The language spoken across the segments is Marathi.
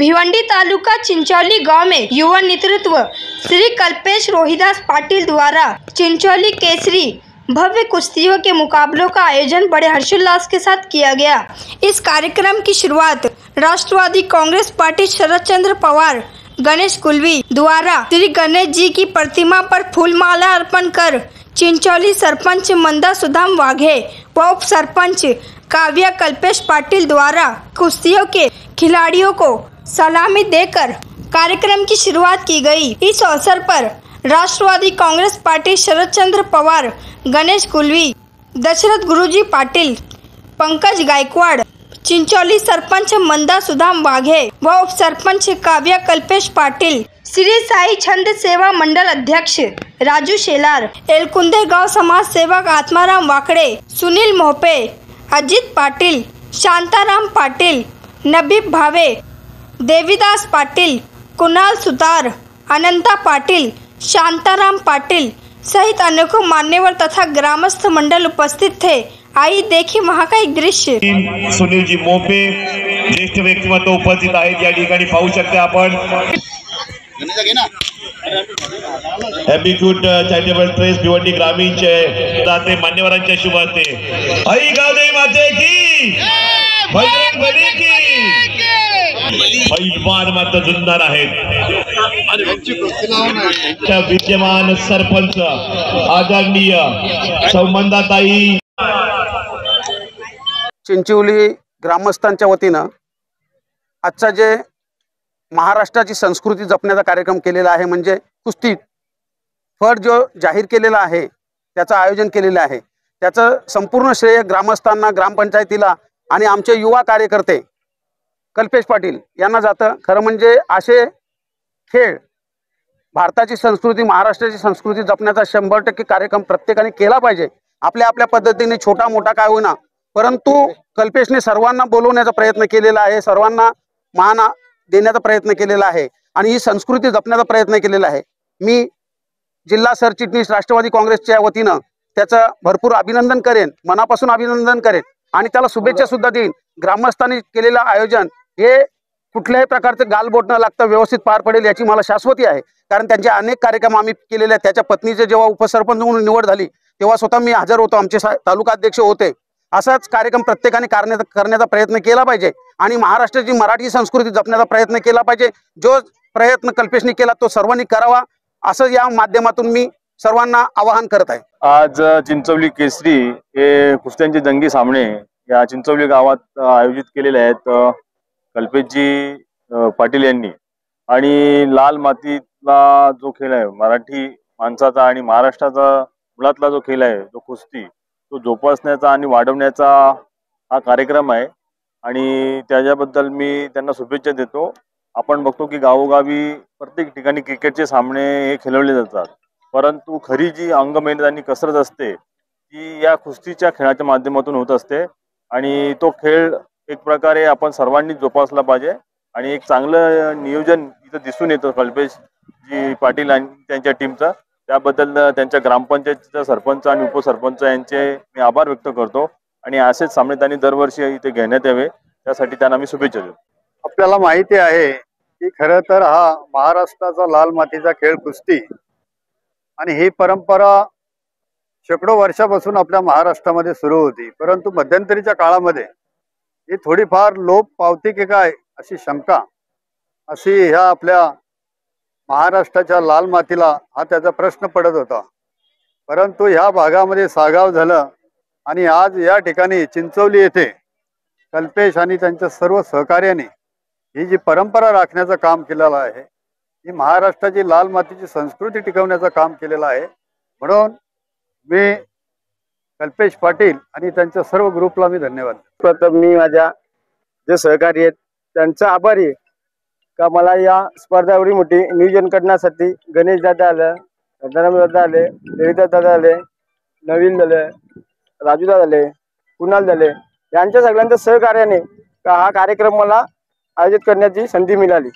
भिवंडी तालुका चिंचोली गांव में युवा नेतृत्व श्री कल्पेश रोहिदास पाटिल द्वारा चिंचोली केसरी भव्य कुश्तियों के मुकाबलों का आयोजन बड़े हर्षोल्लास के साथ किया गया। इस कार्यक्रम की शुरुआत राष्ट्रवादी कांग्रेस पार्टी शरद चंद्र पवार गणेश कुलवी द्वारा श्री गणेश जी की प्रतिमा पर फूलमाला अर्पण कर चिंचोली सरपंच मंदा सुदाम वाघे व उप सरपंच काव्या कल्पेश पाटिल द्वारा कुश्तियों के खिलाड़ियों को सलामी देकर कार्यक्रम की शुरुआत की गई। इस अवसर पर राष्ट्रवादी कांग्रेस पार्टी शरद चंद्र पवार गणेश कुलवी दशरथ गुरुजी पाटिल पंकज गायकवाड़ चिंचोली सरपंच मंदा सुदाम वाघे व उप सरपंच काव्या कल्पेश पाटिल श्री साई छंद सेवा मंडल अध्यक्ष राजू शेलार एलकुंदे गांव समाज सेवक आत्माराम वाकड़े सुनील मोहपे अजित पाटिल शांताराम पाटिल नबीब भावे देवीदास पाटिल कुणाल सुतार अनंता पाटिल शांताराम पाटिल सहित अनेकों मान्यवर तथा ग्रामस्थ मंडल उपस्थित थे। आई देखिए वहाँ का एक दृश्य। सुनील जी मोपे ज्येष्ठ व्यक्तिमत्व उपस्थित आहेत या ठिकाणी पाहू शकते आपण। Happy good charitable trust Bhiwandi ग्रामीणचे दाते मान्यवरांच्या शुभ हस्ते आई गावदेवी माते की बजरंग बली की पैलवान मात्र जुंदार आहेत। विद्यमान सरपंच आदरणीय सौमंदाताई चिंचोली ग्रामस्थांच्या वतीनं आजचा जे महाराष्ट्राची संस्कृती जपण्याचा कार्यक्रम केलेला आहे म्हणजे कुस्ती फड जो जाहीर केलेला आहे त्याचं आयोजन केलेलं आहे। त्याचं संपूर्ण श्रेय ग्रामस्थांना ग्रामपंचायतीला आणि आमचे युवा कार्यकर्ते कल्पेश पाटील यांना जातं। खरं म्हणजे असे खेळ भारताची संस्कृती महाराष्ट्राची संस्कृती जपण्याचा 100% कार्यक्रम प्रत्येकाने केला पाहिजे। आपल्या आपल्या पद्धतीने छोटा मोठा काय होईना परंतु कल्पेशने सर्वांना बोलवण्याचा प्रयत्न केलेला आहे, सर्वांना मान देण्याचा प्रयत्न केलेला आहे आणि ही संस्कृती जपण्याचा प्रयत्न केलेला आहे। मी जिल्हा सरचिटणीस राष्ट्रवादी काँग्रेसच्या वतीनं त्याचं भरपूर अभिनंदन करेन, मनापासून अभिनंदन करेन आणि त्याला शुभेच्छा सुद्धा देईन। ग्रामस्थांनी केलेलं आयोजन हे कुठल्याही प्रकारचं गालबोट न लागता व्यवस्थित पार पडेल याची मला शाश्वती आहे, कारण त्यांचे अनेक कार्यक्रम आम्ही केलेले आहेत। त्याच्या पत्नीचे जेव्हा उपसरपंच म्हणून निवड झाली तेव्हा स्वतः मी हजर होतो, आमचे तालुका अध्यक्ष होते। असाच कार्यक्रम प्रत्येकाने करण्याचा प्रयत्न केला पाहिजे आणि महाराष्ट्राची मराठी संस्कृती जपण्याचा प्रयत्न केला पाहिजे। जो प्रयत्न कल्पेशने केला तो सर्वांनी करावा असं या माध्यमातून मी सर्वांना आवाहन करत आहे। आज चिंचोली केसरी हे कुस्त्यांचे जंगी सामने या चिंचोली गावात आयोजित केलेले आहेत कल्पेशजी पाटील यांनी आणि लाल मातीतला जो खेळ आहे मराठी माणसाचा आणि महाराष्ट्राचा मुळातला जो खेळ आहे तो कुस्ती तो जोपासण्याचा आणि वाढवण्याचा हा कार्यक्रम आहे आणि त्याच्याबद्दल मी त्यांना शुभेच्छा देतो। आपण बघतो की गावोगावी प्रत्येक ठिकाणी क्रिकेटचे सामने हे खेळवले जातात, परंतु खरी जी अंगमेहनत आणि कसरत असते ती या कुस्तीच्या खेळाच्या माध्यमातून होत असते आणि तो खेळ एक प्रकारे आपण सर्वांनी जोपासला पाहिजे आणि एक चांगलं नियोजन इथं दिसून येतं कल्पेश जी पाटील आणि त्यांच्या टीमचं। त्याबद्दल त्यांच्या ग्रामपंचायतीचा सरपंच आणि उपसरपंच यांचे मी आभार व्यक्त करतो आणि असेच सामने त्यांनी दरवर्षी इथे घेण्यात यावे त्यासाठी त्यांना मी शुभेच्छा देतो। आपल्याला माहिती आहे की खरं तर हा महाराष्ट्राचा लाल मातीचा खेळ कुस्ती आणि ही परंपरा शेकडो वर्षापासून आपल्या महाराष्ट्रामध्ये सुरू होती, परंतु मध्यंतरीच्या काळामध्ये ही थोडीफार लोप पावती की काय अशी शंका अशी ह्या आपल्या महाराष्ट्राच्या लाल मातीला हा त्याचा प्रश्न पडत होता। परंतु ह्या भागामध्ये सागाव झालं आणि आज या ठिकाणी चिंचोली येथे कल्पेश आणि त्यांच्या सर्व सहकार्याने ही जी परंपरा राखण्याचं काम केलेलं आहे, ही महाराष्ट्राची लाल मातीची संस्कृती टिकवण्याचं काम केलेलं आहे। म्हणून मी कल्पेश पाटील आणि त्यांच्या सर्व ग्रुपला मी धन्यवाद। प्रथम मी माझ्या जे सहकारी आहेत त्यांचा आभारी आहे का मला या स्पर्धा एवढी मोठी नियोजन करण्यासाठी गणेश दादा आले, सदाराम दादा आले, देवीदास दादा आले, नवीन झाले, राजू दादा आले, कुणाल झाले, यांच्या सगळ्यांच्या सहकार्याने हा कार्यक्रम मला आयोजित करण्याची संधी मिळाली।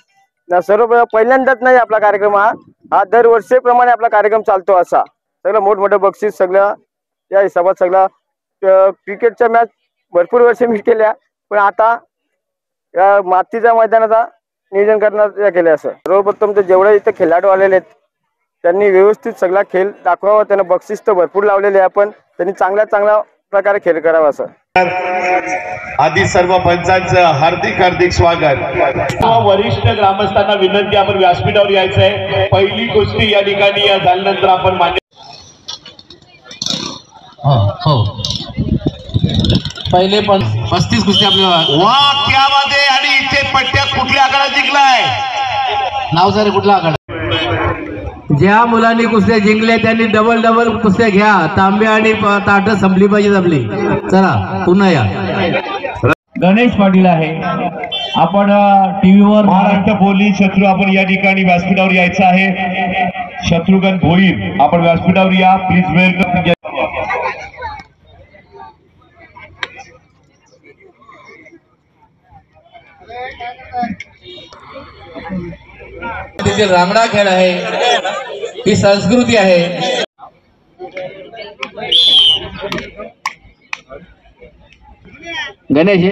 सर्व पहिल्यांदाच नाही आपला कार्यक्रम हा दरवर्षीप्रमाणे आपला कार्यक्रम चालतो। असा सगळं मोठमोठं बक्षीस सगळं या हिशोबात सगळं क्रिकेटच्या मॅच भरपूर वर्ष मी केल्या, पण आता या मातीच्या मैदानाचा नियोजन करण्यात केले असं सर्वप्रथम तर जेवढे इथे खेळाडू आलेले आहेत त्यांनी व्यवस्थित सगळा खेळ दाखवावा, त्यांना बक्षीस तर भरपूर लावलेले आहे, पण त्यांनी चांगल्या प्रकारे खेळ करावा असं आधी सर्व पंचांचं हार्दिक स्वागत। वरिष्ठ ग्रामस्थांना विनंती, आपण व्यासपीठावर यायचं आहे। पहिली गोष्टी या ठिकाणी झाल्यानंतर आपण मान्य हो पहिले 35 कुस्ती आपल्याला। वा क्या बात आहे। आणि इथे पट्ट्यात कुठल्या आखाडा जिंकलाय? नाव सर कुठला आखाडा? ज्या मुलांनी कुस्त्या जिंकल्या त्यांनी डबल कुस्त्या घ्या, तांबे आणि ताट संपली पाहिजे आपली। चला पुन्हा या। गणेश पाटील आहे, आपण टीव्हीवर महाराष्ट्र पोलीस शत्रू, आपण या ठिकाणी व्यासपीठावर यायचं आहे। शत्रुघ्न भोईर, आपण व्यासपीठावर या, प्लीज वेलकम। तिथे रांगडा खेळ आहे, ही संस्कृती आहे। गणेश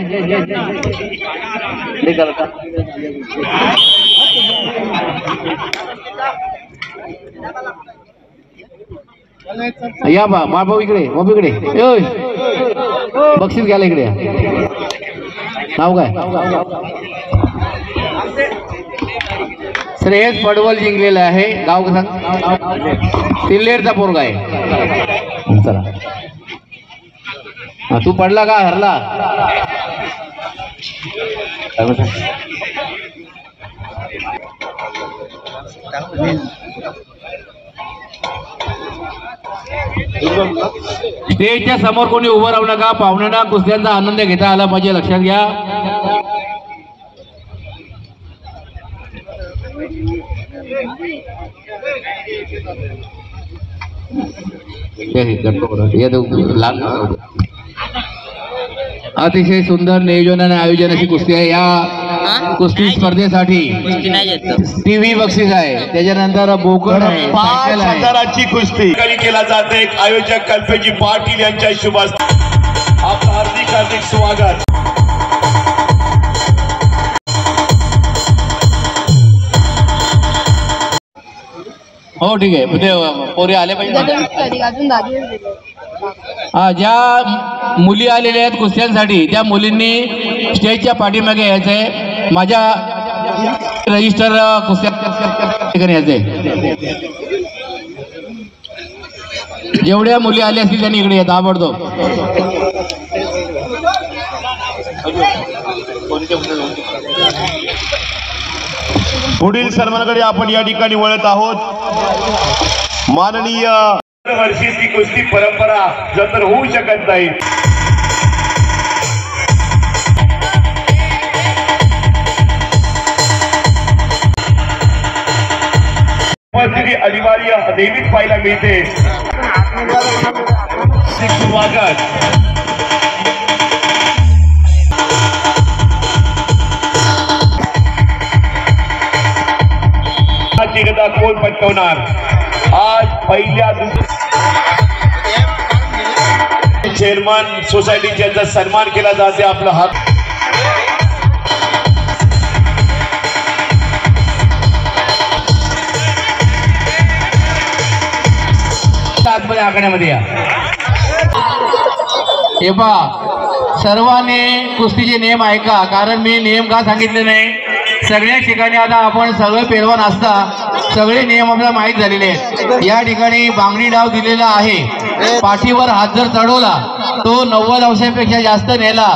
या बाबा इकडे बक्षीस घ्यायला इकडे या। नाव काय? श्रेयस पडवल जिंकलेला आहे। गाव सांग? तिल्लेरचा पोरगा आहे। चला तू पडला का हरला? स्टेजच्या समोर कोणी उभं राहू नका, पाहुण्यांना कुस्त्यांचा आनंद घेता आला पाहिजे, लक्षात घ्या। अतिशय सुंदर नियोजन आणि आयोजन अशी कुस्ती आहे। या कुस्ती स्पर्धेसाठी टीव्ही बक्षीस आहे, त्याच्यानंतर बोकड आहे, 5,000ची कुस्ती केला जाते। आयोजक कल्पेजी पाटील यांच्या शुभ आपलं हार्दिक स्वागत। हो ठीक आहे, म्हणजे पोरी आले पाहिजे। हा, ज्या मुली आलेल्या आहेत कुस्त्यांसाठी त्या मुलींनी स्टेजच्या पाठीमागे यायचंय। माझ्या रजिस्टर कुस्त्या यायचंय। जेवढ्या मुली आल्या असतील त्यांनी इकडे येत आवडतो। पुढील सन्मानाकडे आपण या ठिकाणी वळत आहोत। माननीय वर्षी ती कुस्ती परंपरा जतर होऊ शकत नाही। उपस्थिती अनिवार्य नेहमीच पाहायला मिळते। स्वागत। कोण पटकवणार? आज पहिल्या चेअरमन सोसायटीचा सन्मान केला जाते। आपला हात आतमध्ये आखण्यामध्ये या। हे पहा, सर्वांनी कुस्तीचे नियम ऐका, कारण मी नियम का सांगितले नाही, सगळ्या ठिकाणी आता आपण सगळे पेलवान असता, सगळे नियम आपल्याला माहीत झालेले आहेत। या ठिकाणी बांगडी डाव दिलेला आहे, पाठीवर हात जर चढवला तो 90 अंशापेक्षा जास्त नेला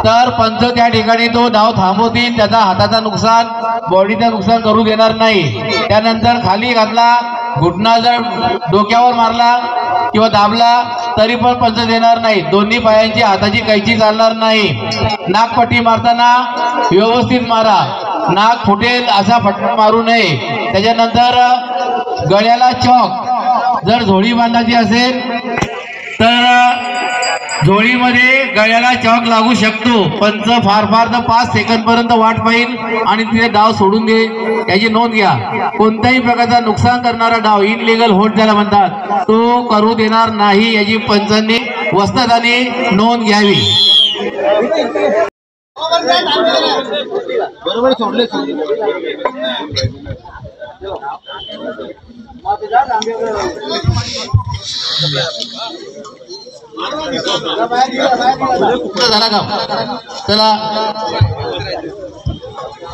तर पंच त्या ठिकाणी तो डाव थांबवतील, त्याचा हाताचा नुकसान, बॉडीचं नुकसान करू देणार नाही। त्यानंतर खाली घातला, घुटना जर डोक्यावर मारला किंवा दाबला तरी पण पंच देणार नाही। दोन्ही पायांची हाताची कैची चालणार नाही। नाकपट्टी मारताना व्यवस्थित मारा, नाक फुटेल असा फटका मारू नये। त्याच्यानंतर गळ्याला चॉक, जर झोळी बांधायची असेल तर झोळीमध्ये गळ्याला चॉक लागू शकतो। पंच फार तर 5 सेकंद पर्यंत वाट पाहिल आणि तिथे डाव सोडून दे, याची नोंद घ्या। कोणत्याही प्रकारचा नुकसान करणारा डाव, इनलिगल होल्ड ज्याला म्हणतात, तो करू देणार नाही, याची पंचांनी वस्तादाने नोंद घ्यावी। झाला का? चला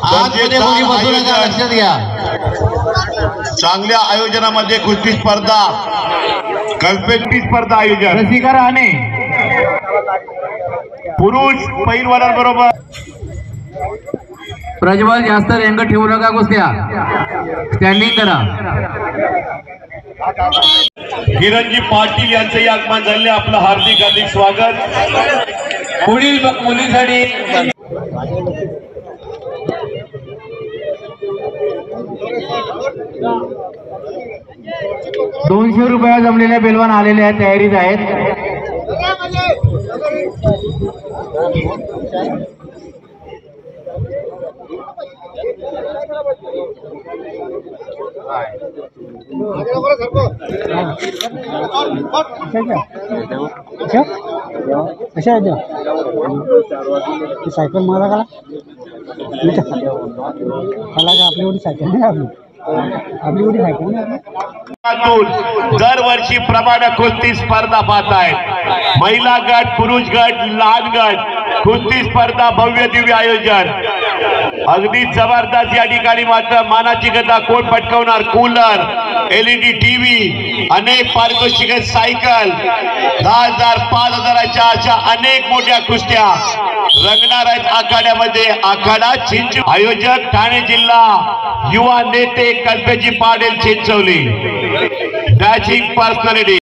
आतमध्ये कोणी बसू नका, लक्षात घ्या. चांगल्या आयोजनामध्ये कुस्ती स्पर्धा, कल्पेची स्पर्धा आयोजन, रसिका राणे पुरुष पैलवानांबरोबर. प्रज्वल जास्त रेंगट ठेवू नका, कुस्त्या स्टँडिंग करा. किरणजी पाटील यांचंही आगमन झाले, आपलं हार्दिक हार्दिक स्वागत. पुढील मुलीसाठी 200 रुपया जमलेल्या पेलवान आलेले आहेत, तयारीत आहेत. सायकल मला का आपली एवढी सायकल नाही, आपली एवढी सायकल नाही. दरवर्षी प्रमाणे कुस्ती स्पर्धा पाहत आहेत. महिला गट, पुरुष गट, लहान गट कुस्ती स्पर्धा भव्य दिव्य आयोजन, अगदी जबरदस्त. या ठिकाणी मात्र मानाची गदा कोण पटकावणार, कूलर, LED टीव्ही, अनेक पारितोषिक, सायकल, 10,000 5,000च्या अशा अनेक मोठ्या कुस्त्या रंगणार आहेत आखाड्यामध्ये. आखाडा चिंच, आयोजक ठाणे जिल्हा युवा नेते कल्पेजी पाटील चिंचवली, डॅशिंग पर्सनॅलिटी.